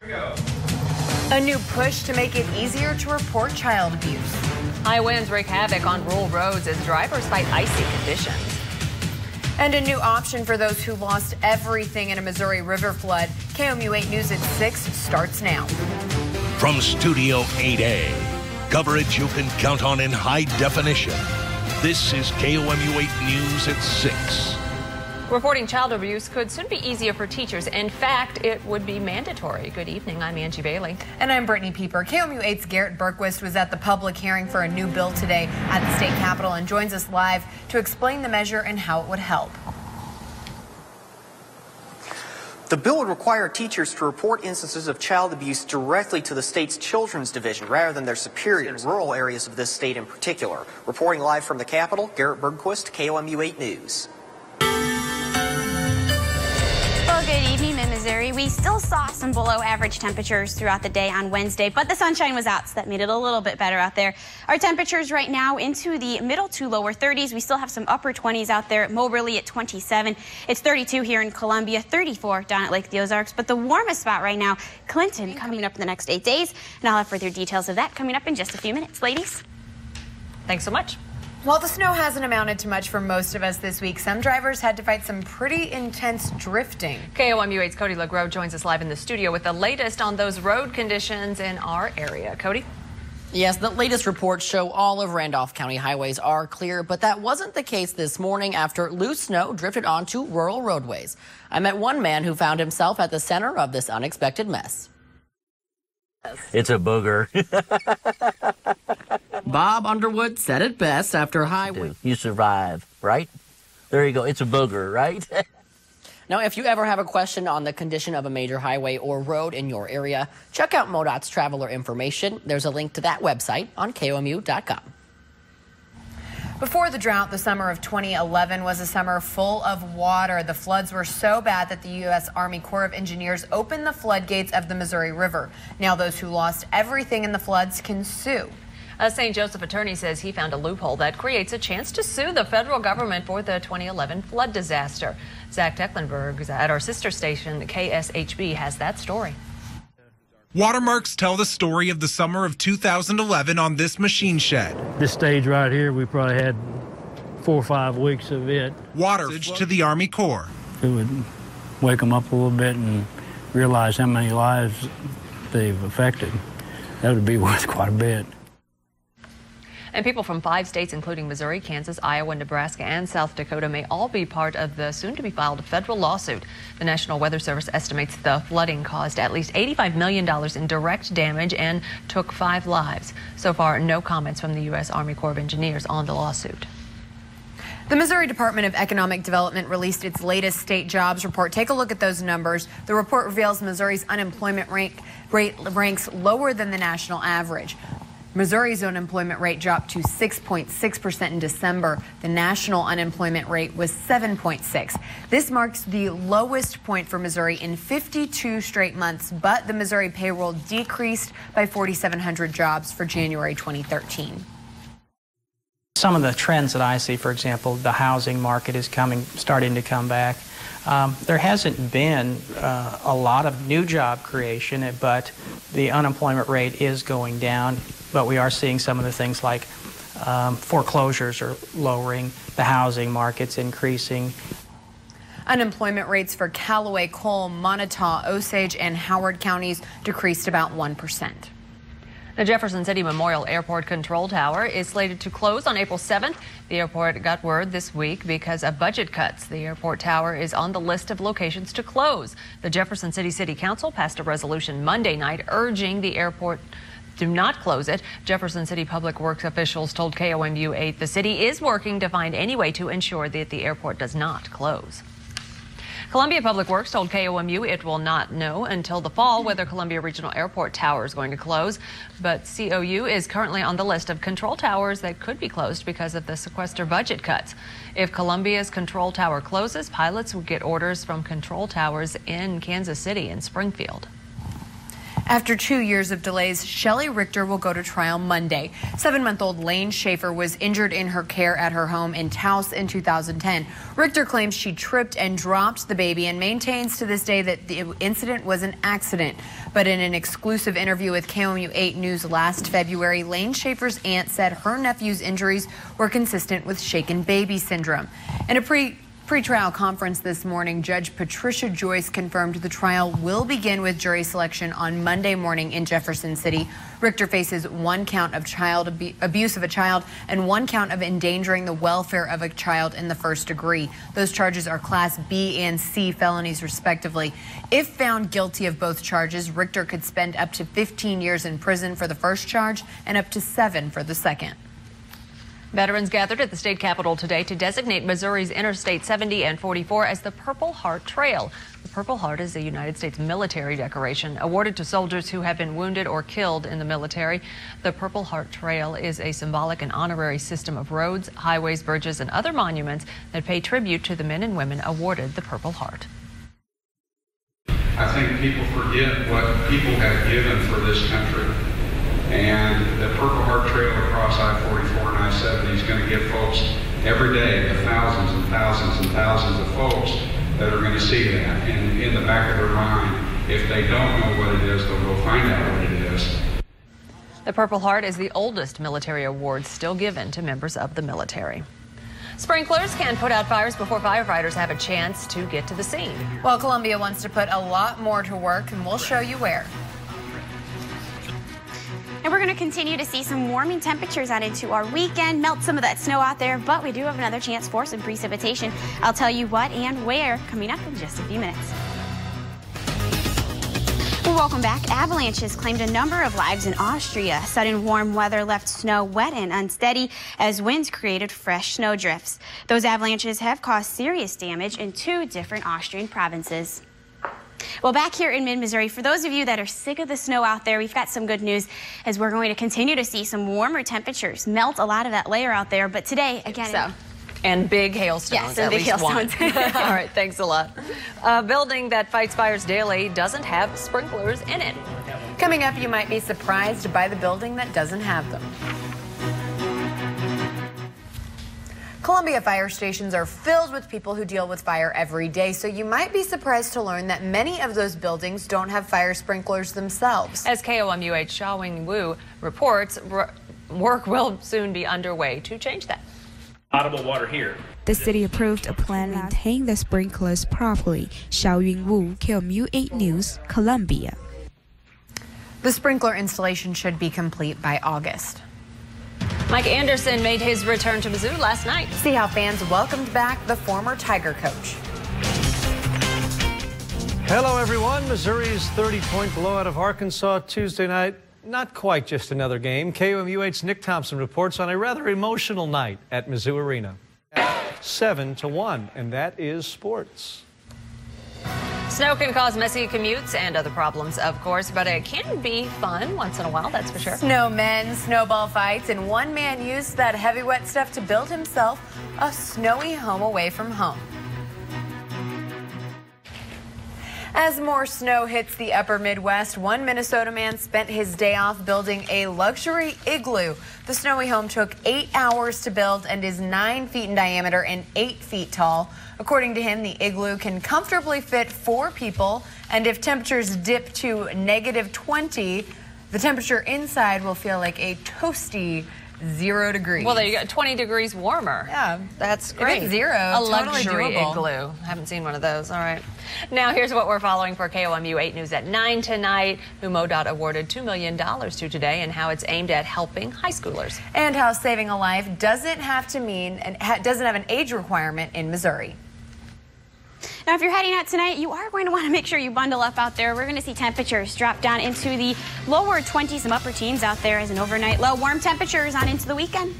A new push to make it easier to report child abuse. High winds wreak havoc on rural roads as drivers fight icy conditions. And a new option for those who lost everything in a Missouri River flood. KOMU 8 News at 6 starts now. From Studio 8A, coverage you can count on in high definition. This is KOMU 8 News at 6. Reporting child abuse could soon be easier for teachers. In fact, it would be mandatory. Good evening. I'm Angie Bailey. And I'm Brittany Pieper. KOMU 8's Garrett Bergquist was at the public hearing for a new bill today at the state capitol and joins us live to explain the measure and how it would help. The bill would require teachers to report instances of child abuse directly to the state's Children's Division rather than their superiors in rural areas of this state in particular. Reporting live from the Capitol, Garrett Bergquist, KOMU 8 News. Well, good evening, Missouri. We still saw some below average temperatures throughout the day on Wednesday, but the sunshine was out, so that made it a little bit better out there. Our temperatures right now into the middle to lower 30s. We still have some upper 20s out there at Moberly at 27. It's 32 here in Columbia, 34 down at Lake the Ozarks, but the warmest spot right now, Clinton, coming up in the next 8 days, and I'll have further details of that coming up in just a few minutes. Ladies. Thanks so much. While the snow hasn't amounted to much for most of us this week, some drivers had to fight some pretty intense drifting. KOMU 8's Cody LeGros joins us live in the studio with the latest on those road conditions in our area. Cody? Yes, the latest reports show all of Randolph County highways are clear, but that wasn't the case this morning after loose snow drifted onto rural roadways. I met one man who found himself at the center of this unexpected mess. It's a booger. Bob Underwood said it best after highway. You survive, right? There you go. It's a booger, right? Now, if you ever have a question on the condition of a major highway or road in your area, check out MoDOT's traveler information. There's a link to that website on KOMU.com. Before the drought, the summer of 2011 was a summer full of water. The floods were so bad that the U.S. Army Corps of Engineers opened the floodgates of the Missouri River. Now those who lost everything in the floods can sue. A St. Joseph attorney says he found a loophole that creates a chance to sue the federal government for the 2011 flood disaster. Zach Tecklenburg at our sister station, KSHB, has that story. Watermarks tell the story of the summer of 2011 on this machine shed. This stage right here, we probably had 4 or 5 weeks of it. Water to the Army Corps. It would wake them up a little bit and realize how many lives they've affected. That would be worth quite a bit. And people from 5 states, including Missouri, Kansas, Iowa, Nebraska, and South Dakota, may all be part of the soon-to-be-filed federal lawsuit. The National Weather Service estimates the flooding caused at least $85 million in direct damage and took 5 lives. So far, no comments from the U.S. Army Corps of Engineers on the lawsuit. The Missouri Department of Economic Development released its latest state jobs report. Take a look at those numbers. The report reveals Missouri's unemployment rate ranks lower than the national average. Missouri's unemployment rate dropped to 6.6% in December. The national unemployment rate was 7.6%. This marks the lowest point for Missouri in 52 straight months, but the Missouri payroll decreased by 4,700 jobs for January 2013. Some of the trends that I see, for example, the housing market is starting to come back. There hasn't been a lot of new job creation, but the unemployment rate is going down. But we are seeing some of the things like foreclosures are lowering, the housing market's increasing. Unemployment rates for Callaway, Cole, Montauk, Osage, and Howard counties decreased about 1%. The Jefferson City Memorial Airport Control Tower is slated to close on April 7th. The airport got word this week because of budget cuts. The airport tower is on the list of locations to close. The Jefferson City Council passed a resolution Monday night urging the airport do not close it. Jefferson City Public Works officials told KOMU 8 the city is working to find any way to ensure that the airport does not close. Columbia Public Works told KOMU it will not know until the fall whether Columbia Regional Airport Tower is going to close. But COU is currently on the list of control towers that could be closed because of the sequester budget cuts. If Columbia's control tower closes, pilots will get orders from control towers in Kansas City and Springfield. After 2 years of delays, Shelley Richter will go to trial Monday. 7-month-old Lane Schaefer was injured in her care at her home in Taos in 2010. Richter claims she tripped and dropped the baby and maintains to this day that the incident was an accident. But in an exclusive interview with KOMU 8 News last February, Lane Schaefer's aunt said her nephew's injuries were consistent with shaken baby syndrome. In a pre-trial conference this morning, Judge Patricia Joyce confirmed the trial will begin with jury selection on Monday morning in Jefferson City. Richter faces 1 count of child abuse of a child and 1 count of endangering the welfare of a child in the first degree. Those charges are Class B and C felonies, respectively. If found guilty of both charges, Richter could spend up to 15 years in prison for the first charge and up to 7 for the second. Veterans gathered at the state capitol today to designate Missouri's Interstate 70 and 44 as the Purple Heart Trail. The Purple Heart is a United States military decoration awarded to soldiers who have been wounded or killed in the military. The Purple Heart Trail is a symbolic and honorary system of roads, highways, bridges, and other monuments that pay tribute to the men and women awarded the Purple Heart. I think people forget what people have given for this country. And the Purple Heart Trail across I-44 and I-70 is going to give folks every day the thousands and thousands and thousands of folks that are going to see that. And in the back of their mind, if they don't know what it is, they'll go find out what it is. The Purple Heart is the oldest military award still given to members of the military. Sprinklers can put out fires before firefighters have a chance to get to the scene. Well, Columbia wants to put a lot more to work, and we'll show you where. And we're going to continue to see some warming temperatures out into our weekend, melt some of that snow out there, but we do have another chance for some precipitation. I'll tell you what and where coming up in just a few minutes. Well, welcome back. Avalanches claimed a number of lives in Austria. Sudden warm weather left snow wet and unsteady as winds created fresh snow drifts. Those avalanches have caused serious damage in 2 different Austrian provinces. Well, back here in mid-Missouri, for those of you that are sick of the snow out there, we've got some good news as we're going to continue to see some warmer temperatures melt a lot of that layer out there. But today, again... And big hailstones. Yes, and big hailstones. All right, thanks a lot. A building that fights fires daily doesn't have sprinklers in it. Coming up, you might be surprised by the building that doesn't have them. Columbia fire stations are filled with people who deal with fire every day, so you might be surprised to learn that many of those buildings don't have fire sprinklers themselves. As KOMU8's Xiaowing Wu reports, work will soon be underway to change that. Potable water here. The city approved a plan to maintain the sprinklers properly. Xiaowing Wu, KOMU8 News, Columbia. The sprinkler installation should be complete by August. Mike Anderson made his return to Mizzou last night. See how fans welcomed back the former Tiger coach. Hello, everyone. Missouri's 30-point blowout of Arkansas Tuesday night. Not quite just another game. KOMU8's Nick Thompson reports on a rather emotional night at Mizzou Arena. 7-1, and that is sports. Snow can cause messy commutes and other problems, of course, but it can be fun once in a while, that's for sure. Snowmen, snowball fights, and one man used that heavy wet stuff to build himself a snowy home away from home. As more snow hits the upper Midwest, one Minnesota man spent his day off building a luxury igloo. The snowy home took 8 hours to build and is 9 feet in diameter and 8 feet tall. According to him, the igloo can comfortably fit 4 people, and if temperatures dip to -20, the temperature inside will feel like a toasty 0 degrees. Well, there you go, 20 degrees warmer. Yeah, that's great. If it's 0, a totally luxury doable. igloo. Haven't seen one of those. All right. Now here's what we're following for KOMU8 News at 9 tonight. Who MoDOT awarded $2 million to today, and how it's aimed at helping high schoolers. And how saving a life doesn't have to mean and doesn't have an age requirement in Missouri. Now, if you're heading out tonight, you are going to want to make sure you bundle up out there. We're going to see temperatures drop down into the lower 20s, some upper teens out there as an overnight low. Warm temperatures on into the weekend.